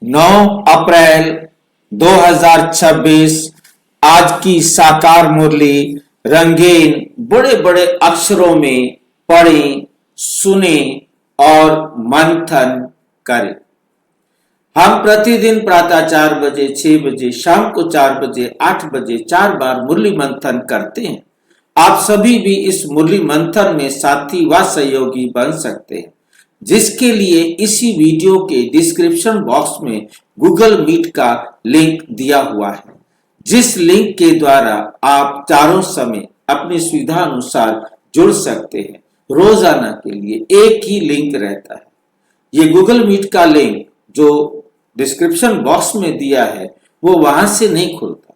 9 अप्रैल 2026 आज की साकार मुरली रंगीन बड़े बड़े अक्षरों में पढ़ें, सुने और मंथन करें। हम प्रतिदिन प्रातः 4 बजे, 6 बजे, शाम को 4 बजे, 8 बजे 4 बार मुरली मंथन करते हैं। आप सभी भी इस मुरली मंथन में साथी व सहयोगी बन सकते हैं, जिसके लिए इसी वीडियो के डिस्क्रिप्शन बॉक्स में गूगल मीट का लिंक दिया हुआ है, जिस लिंक के द्वारा आप चारों समय अपनी सुविधा अनुसार जुड़ सकते हैं। रोजाना के लिए एक ही लिंक रहता है। ये गूगल मीट का लिंक जो डिस्क्रिप्शन बॉक्स में दिया है वो वहां से नहीं खुलता।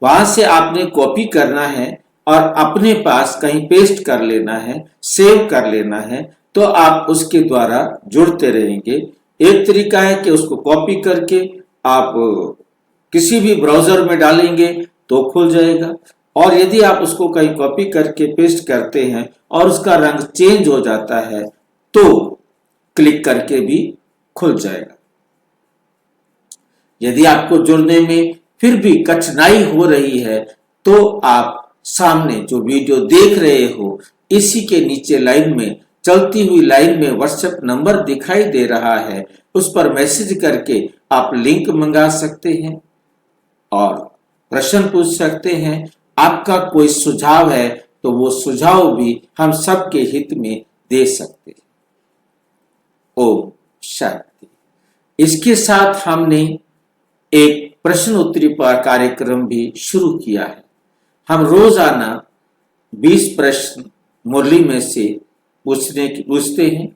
वहां से आपने कॉपी करना है और अपने पास कहीं पेस्ट कर लेना है, सेव कर लेना है, तो आप उसके द्वारा जुड़ते रहेंगे। एक तरीका है कि उसको कॉपी करके आप किसी भी ब्राउजर में डालेंगे तो खुल जाएगा, और यदि आप उसको कहीं कॉपी करके पेस्ट करते हैं और उसका रंग चेंज हो जाता है तो क्लिक करके भी खुल जाएगा। यदि आपको जुड़ने में फिर भी कठिनाई हो रही है तो आप सामने जो वीडियो देख रहे हो, इसी के नीचे लाइन में, चलती हुई लाइन में व्हाट्सएप नंबर दिखाई दे रहा है, उस पर मैसेज करके आप लिंक मंगा सकते हैं और प्रश्न पूछ सकते हैं। आपका कोई सुझाव है तो वो सुझाव भी हम सबके हित में दे सकते हैं। ओम शांति। इसके साथ हमने एक प्रश्न उत्तरी कार्यक्रम भी शुरू किया है। हम रोजाना 20 प्रश्न मुरली में से पूछते हैं,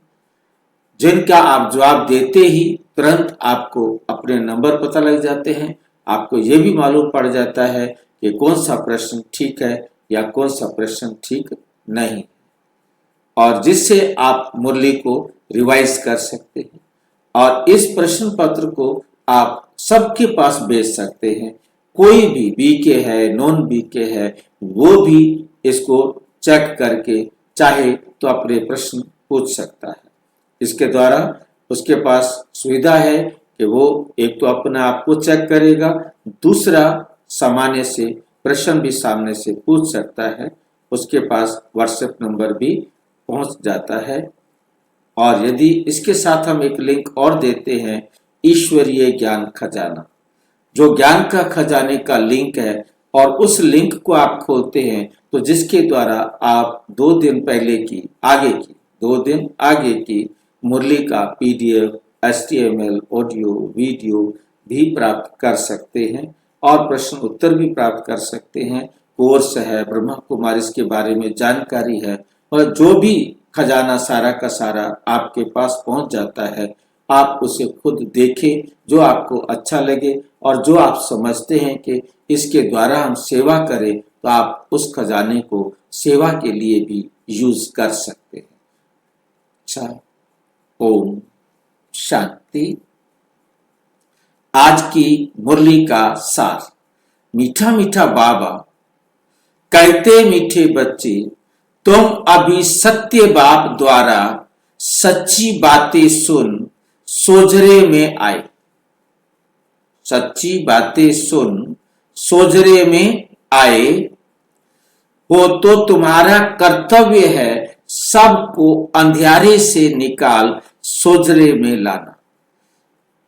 जिनका आप जवाब देते ही तुरंत आपको अपने नंबर पता लग जाते हैं। आपको यह भी मालूम पड़ जाता है कि कौन सा प्रश्न ठीक है या कौन सा प्रश्न ठीक नहीं, और जिससे आप मुरली को रिवाइज कर सकते हैं। और इस प्रश्न पत्र को आप सबके पास भेज सकते हैं। कोई भी बीके है, नॉन बीके है, वो भी इसको चेक करके चाहे तो अपने प्रश्न पूछ सकता है। इसके द्वारा उसके पास सुविधा है कि वो एक तो अपने आप को चेक करेगा, दूसरा सामान्य से प्रश्न भी सामने से पूछ सकता है। उसके पास व्हाट्सएप नंबर भी पहुंच जाता है। और यदि इसके साथ हम एक लिंक और देते हैं, ईश्वरीय ज्ञान खजाना, जो ज्ञान का खजाने का लिंक है, और उस लिंक को आप खोलते हैं तो जिसके द्वारा आप 2 दिन पहले की, 2 दिन आगे की मुरली का पीडीएफ, एचटीएमएल, ऑडियो, वीडियो भी प्राप्त कर सकते हैं और प्रश्न उत्तर भी प्राप्त कर सकते हैं। कोर्स है, ब्रह्मा कुमारी के बारे में जानकारी है, और जो भी खजाना सारा का सारा आपके पास पहुंच जाता है। आप उसे खुद देखें, जो आपको अच्छा लगे और जो आप समझते हैं कि इसके द्वारा हम सेवा करें, तो आप उस खजाने को सेवा के लिए भी यूज कर सकते हैं। अच्छा, ओम शांति। आज की मुरली का सार। मीठा मीठा बाबा कहते, मीठे बच्चे तुम अभी सत्य बाप द्वारा सच्ची बातें सुन सोजरे में आए। सच्ची बातें सुन सोजरे में आए हो तो तुम्हारा कर्तव्य है सबको अंधियारे से निकाल सोजरे में लाना।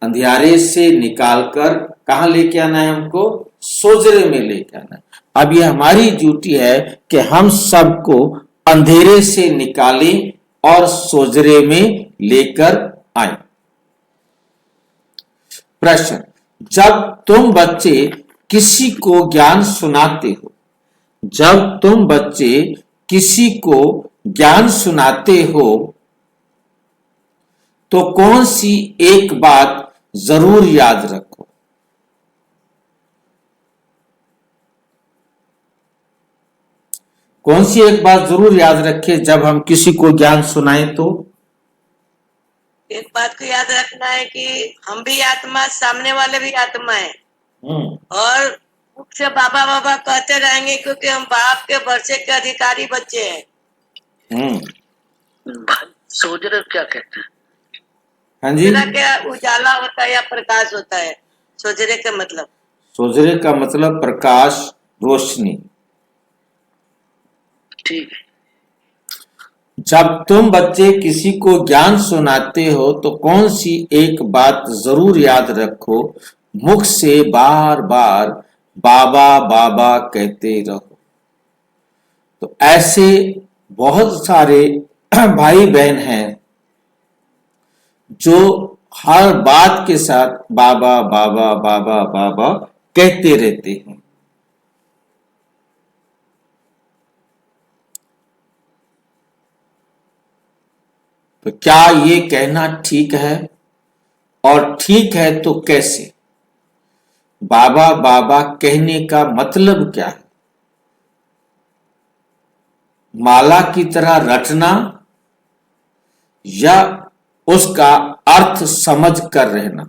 अंधियारे से निकालकर कहां लेके आना है? हमको सोजरे में लेके आना है। अब ये हमारी ड्यूटी है कि हम सबको अंधेरे से निकालें और सोजरे में लेकर आए। प्रश्न, जब तुम बच्चे किसी को ज्ञान सुनाते हो, जब तुम बच्चे किसी को ज्ञान सुनाते हो तो कौन सी एक बात जरूर याद रखो? कौन सी एक बात जरूर याद रखें जब हम किसी को ज्ञान सुनाएं? तो एक बात को याद रखना है कि हम भी आत्मा, सामने वाले भी आत्मा है, और मुझसे बाबा बाबा कहते रहेंगे क्योंकि हम बाप के वर्षे के अधिकारी बच्चे हैं। सोजरे क्या कहते हैं? हाँ जी, उजला क्या उजाला होता है या प्रकाश होता है? सोजरे का मतलब सोजरे का मतलब प्रकाश, रोशनी। ठीक। जब तुम बच्चे किसी को ज्ञान सुनाते हो तो कौन सी एक बात जरूर याद रखो, मुख से बार बार बाबा बाबा कहते रहो। तो ऐसे बहुत सारे भाई बहन हैं जो हर बात के साथ बाबा बाबा बाबा बाबा कहते रहते हैं। तो क्या ये कहना ठीक है? और ठीक है तो कैसे? बाबा बाबा कहने का मतलब क्या है? माला की तरह रटना या उसका अर्थ समझ कर रहना?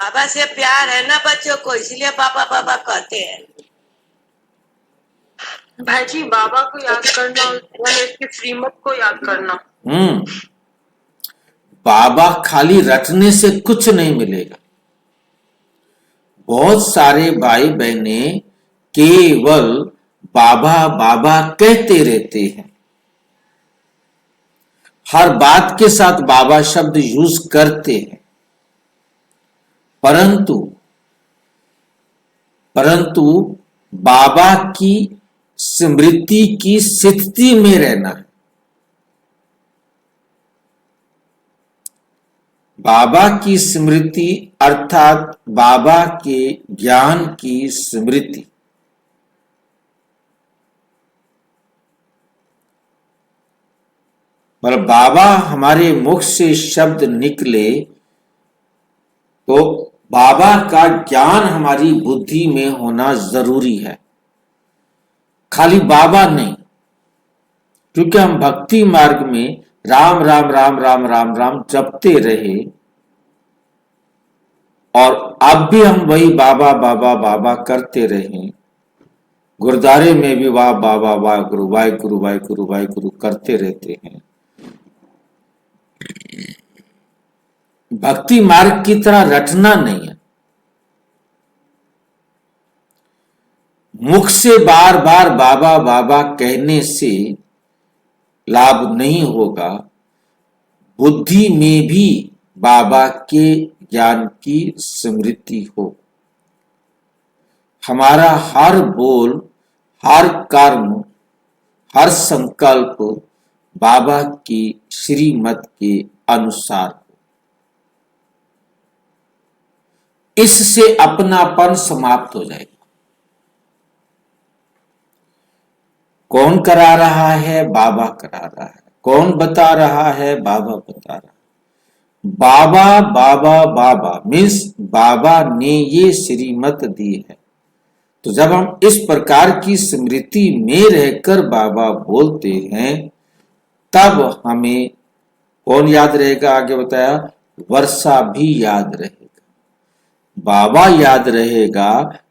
बाबा से प्यार है ना बच्चों को, इसलिए बाबा बाबा कहते हैं। भाई जी, बाबा को याद करना और इसके श्रीमत को याद करना। बाबा खाली रटने से कुछ नहीं मिलेगा। बहुत सारे भाई बहने केवल बाबा बाबा कहते रहते हैं, हर बात के साथ बाबा शब्द यूज करते हैं, परंतु बाबा की स्मृति की स्थिति में रहना है। बाबा की स्मृति अर्थात बाबा के ज्ञान की स्मृति। पर बाबा हमारे मुख से शब्द निकले तो बाबा का ज्ञान हमारी बुद्धि में होना जरूरी है, खाली बाबा नहीं। क्योंकि हम भक्ति मार्ग में राम राम राम राम राम राम जपते रहे और अब भी हम वही बाबा बाबा बाबा करते रहे, गुरुद्वारे में भी वाह बाबा वाह गुरु वाह गुरु वाह गुरु वाह गुरु करते रहते हैं। भक्ति मार्ग की तरह रटना नहीं है। मुख से बार बार बाबा बाबा कहने से लाभ नहीं होगा, बुद्धि में भी बाबा के ज्ञान की स्मृति हो। हमारा हर बोल, हर कर्म, हर संकल्प बाबा की श्रीमत के अनुसार हो। इससे अपनापन समाप्त हो जाएगा। कौन करा रहा है? बाबा करा रहा है। कौन बता रहा है? बाबा बता रहा है। बाबा बाबा बाबा मीन्स बाबा ने ये श्रीमत दी है। तो जब हम इस प्रकार की स्मृति में रहकर बाबा बोलते हैं तब हमें कौन याद रहेगा? आगे बताया, वर्षा भी याद रहेगा। बाबा याद रहेगा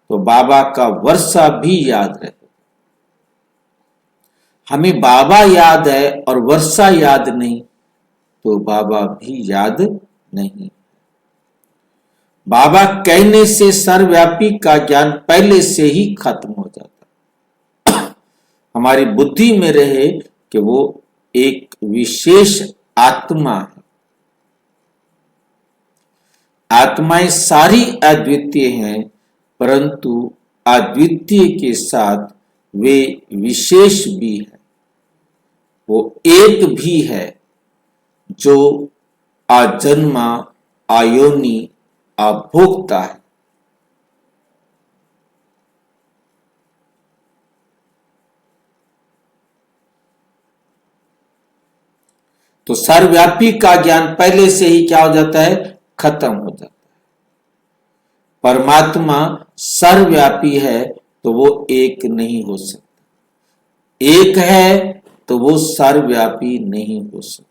तो बाबा का वर्षा भी याद रहेगा। हमें बाबा याद है और वर्षा याद नहीं तो बाबा भी याद नहीं। बाबा कहने से सर्वव्यापी का ज्ञान पहले से ही खत्म हो जाता। हमारी बुद्धि में रहे कि वो एक विशेष आत्मा है। आत्माएं सारी अद्वितीय हैं, परंतु अद्वितीय के साथ वे विशेष भी है। वो एक भी है जो अजन्मा, अयोनि, अभोक्ता है। तो सर्वव्यापी का ज्ञान पहले से ही क्या हो जाता है? खत्म हो जाता है। परमात्मा सर्वव्यापी है तो वो एक नहीं हो सकता। एक है तो वो सर्वव्यापी नहीं हो सकता।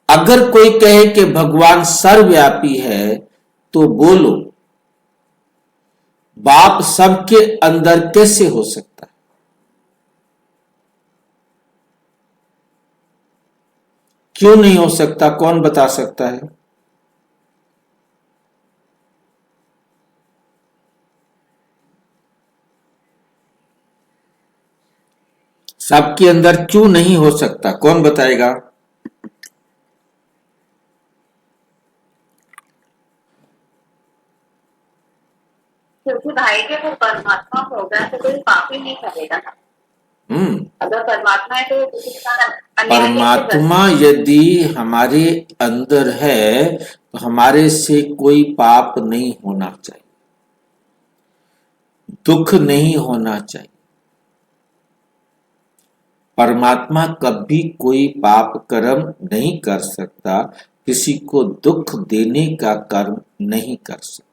अगर कोई कहे कि भगवान सर्वव्यापी है तो बोलो, बाप सबके अंदर कैसे हो सकता है? क्यों नहीं हो सकता, कौन बता सकता है? सबके अंदर क्यों नहीं हो सकता, कौन बताएगा? क्योंकि भाई के वो परमात्मा होगा तो कोई पाप ही नहीं करेगा ना। अगर परमात्मा है तो किसी के साथ अन्याय कैसे कर परमात्मा यदि हमारे अंदर है तो हमारे से कोई पाप नहीं होना चाहिए, दुख नहीं होना चाहिए। परमात्मा कभी कोई पाप कर्म नहीं कर सकता, किसी को दुख देने का कर्म नहीं कर सकता।